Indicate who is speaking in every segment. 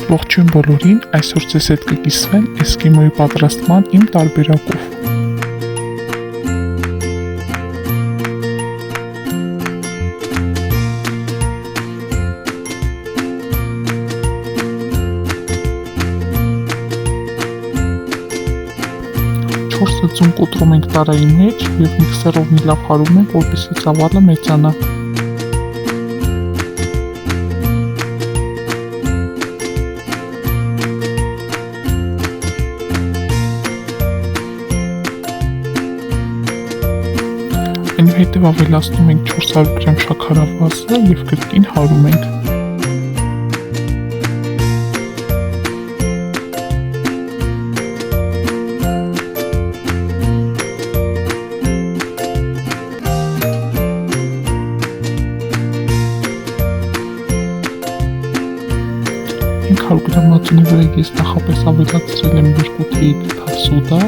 Speaker 1: Ողջույն բոլորին, այսօր ձեզ հետ կկիսվեմ էսկիմոյի պատրաստման իմ տարբերակով։ Չորսը ձուն կոտրում ենք տարայի մեջ և միքսերով մի լավ հարում ենք, որպեսզի ծավալը մեծանա։ Այնուհետև ավելացնում ենք 400 գրամ շաքարավազը և կրկին հարում ենք։ Գրամատունի վրա ես նախապես ավելացրել եմ 2 թեյ գթալ սոդա,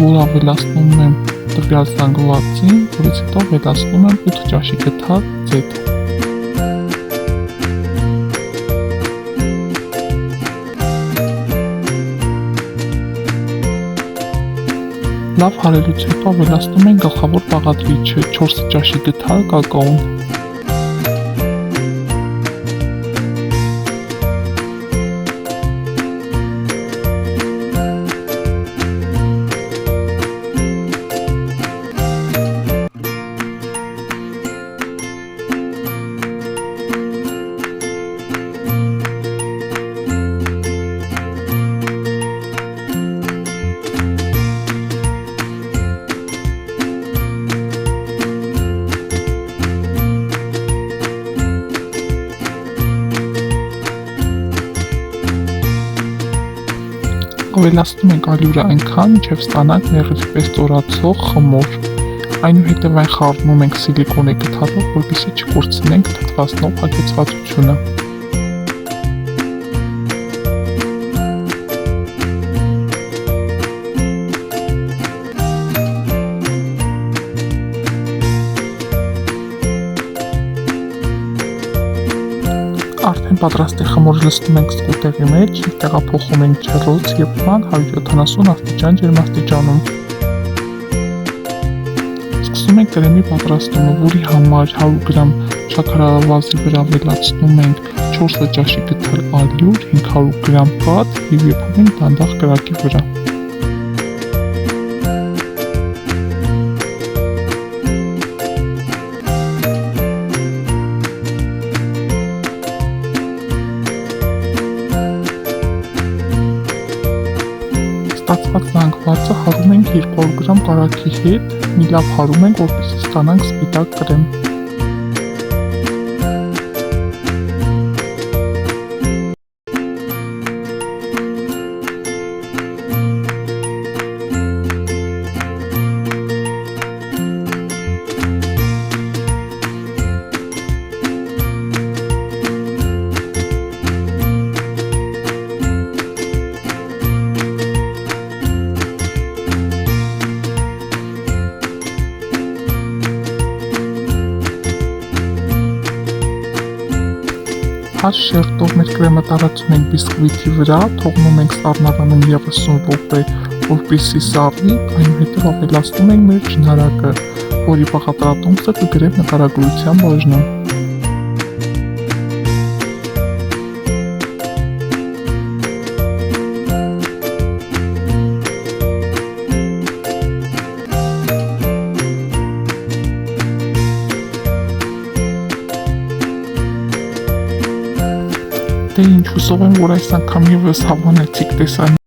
Speaker 1: որ ավելացնում եմ տվյալ զանգվածին, որից հետո ավելացնում եմ 8 ճաշի գթալ ձեթ։ Լավ հարելուց հետո ավելացնում են գլխավոր բաղադրիչը 4 ճաշի գթալ կակաոն։ Ավելացնում ենք ալյուրը այնքան, մինչև ստանանք մեղրի պես ստորացող խմոր։ Այնուհետև այն խառնում ենք սիլիկոնե գթալով, որպեսզի չկորցնենք թթվածնով հագեցվածությունը։ Արդեն պատրաստ է խմորը լցնում ենք սկուտերի մեջ և տեղափոխում ենք ջեռոց և բան 170 աստիճան ջերմաստիճանում։ Սկսում ենք կրեմի պատրաստումը, որի համար 100 գրամ շաքարավազի վրա ավելացնում ենք 4 ճաշի գթալ ալյուր, 500 գրամ կաթ և եփում ենք դանդաղ կրակի վրա։ Ստացված զանգվածը հարում ենք 200 գրամ կարագի հետ, մի լավ հարում ենք, որպեսզի ստանանք սպիտակ կրեմ։ Հաս շերտով մեր կրեմը տարածում ենք բիսկվիտի վրա, թողնում ենք սառնարանում 30 րոպե, որպեսզի սառնի, այնուհետև ավելացնում ենք մեր ջնարակը, որի բաղադրատոմսը կգրեմ նկարագրության բաժնում։ Դե ինչ հուսով եմ, որ այս անգամ ևս հավանեցիք տեսան